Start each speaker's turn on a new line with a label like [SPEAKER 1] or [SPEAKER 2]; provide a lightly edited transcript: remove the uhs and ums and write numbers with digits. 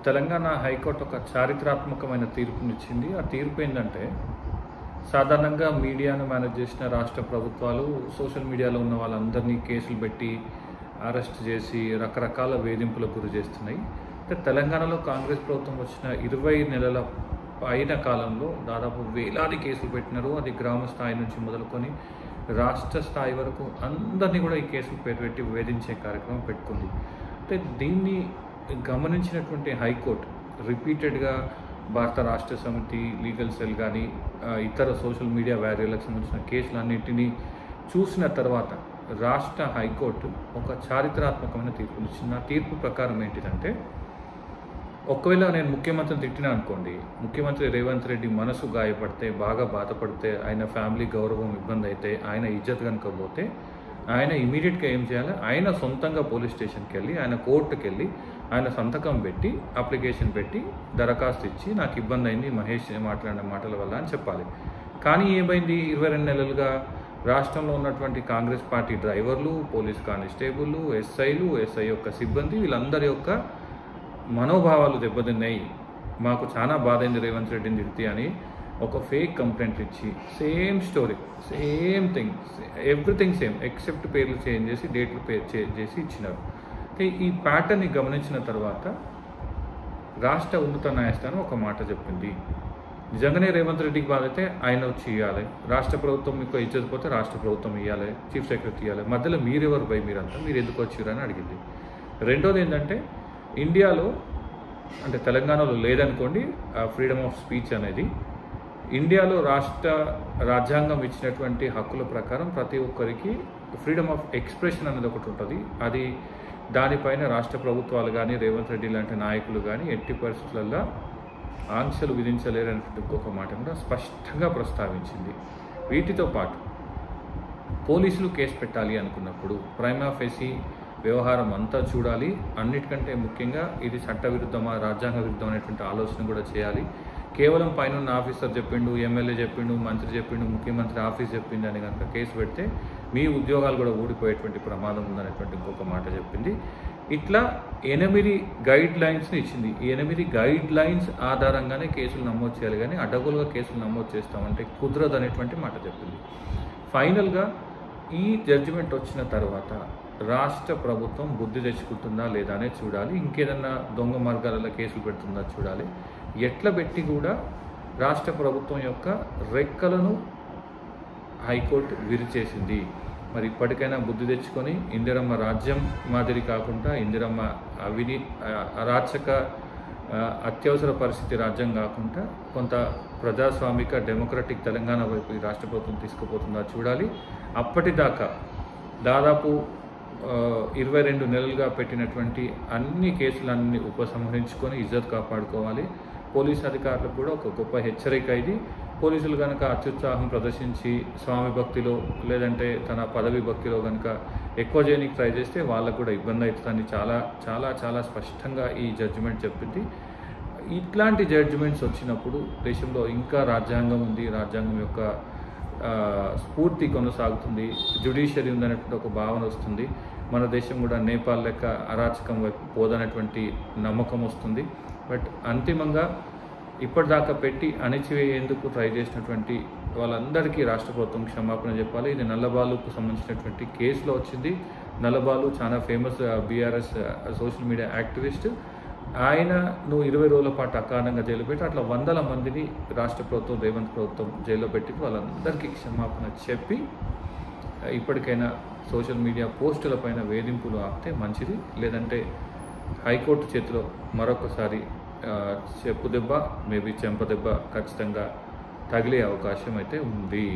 [SPEAKER 1] Telangana high court ఒక చారిత్రాత్మకమైన తీర్పునిచ్చింది. ఆ తీర్పు ఏంటంటే, సాధారణంగా మీడియాను మేనేజ్ చేసిన రాష్ట్ర ప్రభుత్వాలు సోషల్ మీడియాలో ఉన్న వాళ్ళందరినీ కేసులు పెట్టి అరెస్ట్ చేసి రకరకాల వేధింపులకు గురి చేస్తున్నాయి. అయితే తెలంగాణలో కాంగ్రెస్ ప్రభుత్వం వచ్చిన 20 నెలల పైన కాలంలో దాదాపు వేలాది కేసులు పెట్టినారు. అది గ్రామ స్థాయి నుంచి మొదలుకొని రాష్ట్ర స్థాయి వరకు అందరినీ కూడా ఈ కేసులు పెట్టి వేధించే కార్యక్రమం పెట్టుకుంది. అయితే దీన్ని గమనించినటువంటి హైకోర్టు రిపీటెడ్గా భారత రాష్ట్ర సమితి, లీగల్ సెల్ కానీ ఇతర సోషల్ మీడియా వారియర్లకు సంబంధించిన కేసులన్నింటినీ చూసిన తర్వాత రాష్ట్ర హైకోర్టు ఒక చారిత్రాత్మకమైన తీర్పునిచ్చింది. ఆ తీర్పు ప్రకారం ఏంటిదంటే, ఒకవేళ నేను ముఖ్యమంత్రిని తిట్టినా అనుకోండి, ముఖ్యమంత్రి రేవంత్ రెడ్డి మనసు గాయపడితే, బాగా బాధపడితే, ఆయన ఫ్యామిలీ గౌరవం ఇబ్బంది అయితే, ఆయన ఇజ్జత్ కనుక పోతే, ఆయన ఇమీడియట్గా ఏం చేయాలి, ఆయన సొంతంగా పోలీస్ స్టేషన్కి వెళ్ళి, ఆయన కోర్టుకి వెళ్ళి, ఆయన సంతకం పెట్టి, అప్లికేషన్ పెట్టి, దరఖాస్తు ఇచ్చి, నాకు ఇబ్బంది అయింది మహేష్ మాట్లాడిన మాటల వల్ల అని చెప్పాలి. కానీ ఏమైంది, 22 నెలలుగా రాష్ట్రంలో ఉన్నటువంటి కాంగ్రెస్ పార్టీ డ్రైవర్లు, పోలీస్ కానిస్టేబుల్, ఎస్ఐలు, ఎస్ఐ యొక్క సిబ్బంది, వీళ్ళందరి యొక్క మనోభావాలు దెబ్బతిన్నాయి, మాకు చాలా బాధ అయింది రేవంత్ రెడ్డిని తిడితే అని ఒక ఫేక్ కంప్లైంట్ ఇచ్చి, same story, same thing, everything same except పేర్లు చేంజ్ చేసి, డేట్లు చేంజ్ చేసి ఇచ్చినారు. ఈ ప్యాటర్న్ని గమనించిన తర్వాత రాష్ట్ర ఉన్నత న్యాయస్థానం ఒక మాట చెప్పింది, నిజంగానే రేవంత్ రెడ్డికి బాధ అయితే ఆయన వచ్చి ఇవ్వాలి, రాష్ట్ర ప్రభుత్వం మీకు ఇచ్చేది పోతే రాష్ట్ర ప్రభుత్వం ఇవ్వాలి, చీఫ్ సెక్రటరీ ఇవ్వాలి, మధ్యలో మీరెవరు పోయి మీరంతా మీరు ఎందుకు వచ్చిరని అడిగింది. రెండోది ఏంటంటే, ఇండియాలో అంటే తెలంగాణలో లేదనుకోండి ఫ్రీడమ్ ఆఫ్ స్పీచ్ అనేది, ఇండియాలో రాజ్యాంగం ఇచ్చినటువంటి హక్కుల ప్రకారం ప్రతి ఒక్కరికి ఫ్రీడమ్ ఆఫ్ ఎక్స్ప్రెషన్ అనేది ఒకటి ఉంటుంది. అది దానిపైన రాష్ట్ర ప్రభుత్వాలు కానీ రేవంత్ రెడ్డి లాంటి నాయకులు కానీ ఎట్టి పరిస్థితులలో ఆంక్షలు విధించలేరనేటువంటి ఇంకొక మాట కూడా స్పష్టంగా ప్రస్తావించింది. వీటితో పాటు పోలీసులు కేసు పెట్టాలి అనుకున్నప్పుడు ప్రైమా ఫేసి వ్యవహారం అంతా చూడాలి. అన్నిటికంటే ముఖ్యంగా ఇది చట్టవిరుద్ధమా, రాజ్యాంగ విరుద్ధం అనేటువంటి ఆలోచన కూడా చేయాలి. కేవలం పైన ఆఫీసర్ చెప్పిండు, ఎమ్మెల్యే చెప్పిండు, మంత్రి చెప్పిండు, ముఖ్యమంత్రి ఆఫీస్ చెప్పింది అని కనుక కేసు పెడితే మీ ఉద్యోగాలు కూడా ఊడిపోయేటువంటి ప్రమాదం ఉందనేటువంటి ఇంకొక మాట చెప్పింది. ఇట్లా 8 గైడ్ లైన్స్ని ఇచ్చింది. ఈ 8 గైడ్ లైన్స్ ఆధారంగానే కేసులు నమోదు చేయాలి, కానీ అడ్డగోలుగా కేసులు నమోదు చేస్తామంటే కుదరదు అనేటువంటి మాట చెప్పింది. ఫైనల్గా ఈ జడ్జిమెంట్ వచ్చిన తర్వాత రాష్ట్ర ప్రభుత్వం బుద్ధి తెచ్చుకుంటుందా లేదా అనేది చూడాలి. ఇంకేదన్నా దొంగ మార్గాలలో కేసులు పెడుతుందా చూడాలి. ఎట్లా పెట్టి కూడా రాష్ట్ర ప్రభుత్వం యొక్క రెక్కలను హైకోర్టు విరిచేసింది. మరి ఇప్పటికైనా బుద్ధి తెచ్చుకొని ఇందిరమ్మ రాజ్యం మాదిరి కాకుండా, ఇందిరమ్మ అరాచక అత్యవసర పరిస్థితి రాజ్యం కాకుండా కొంత ప్రజాస్వామిక డెమోక్రటిక్ తెలంగాణ వైపు ఈ రాష్ట్ర ప్రభుత్వం తీసుకుపోతుందా చూడాలి. అప్పటిదాకా దాదాపు 22 నెలలుగా పెట్టినటువంటి అన్ని కేసులన్నీ ఉపసంహరించుకొని ఇజ్జత్ కాపాడుకోవాలి. పోలీస్ అధికారులకు కూడా ఒక గొప్ప హెచ్చరిక ఇది. పోలీసులు కనుక అత్యుత్సాహం ప్రదర్శించి స్వామి భక్తిలో లేదంటే తన పదవి భక్తిలో కనుక ఎక్కువ చేయడానికి ట్రై చేస్తే వాళ్ళకు కూడా ఇబ్బంది అవుతుందని చాలా చాలా చాలా స్పష్టంగా ఈ జడ్జిమెంట్ చెప్పింది. ఇట్లాంటి జడ్జిమెంట్స్ వచ్చినప్పుడు దేశంలో ఇంకా రాజ్యాంగం ఉంది, రాజ్యాంగం యొక్క స్ఫూర్తి కొనసాగుతుంది, జ్యుడిషియరీ ఉందనేటువంటి ఒక భావన వస్తుంది. మన దేశం కూడా నేపాల్ లెక్క అరాచకం వైపు పోదనేటువంటి నమ్మకం వస్తుంది. బట్ అంతిమంగా ఇప్పటిదాకా పెట్టి అణిచివేయేందుకు ట్రై చేసినటువంటి వాళ్ళందరికీ రాష్ట్ర ప్రభుత్వం క్షమాపణ చెప్పాలి. ఇది నల్లబాలుకు సంబంధించినటువంటి కేసులో వచ్చింది. నల్లబాలు చాలా famous BRS social media activist. ఆయనను 20 రోజుల పాటు అకారణంగా జైలు పెట్టి అట్లా 100 మందిని రాష్ట్ర ప్రభుత్వం, రేవంత్ ప్రభుత్వం జైల్లో పెట్టి వాళ్ళందరికీ క్షమాపణ చెప్పి ఇప్పటికైనా సోషల్ మీడియా పోస్టుల పైన వేధింపులు ఆపితే మంచిది. లేదంటే హైకోర్టు చేతిలో మరొకసారి చెప్పు దెబ్బ, మేబీ చెంప దెబ్బ ఖచ్చితంగా తగిలే అవకాశం అయితే ఉంది.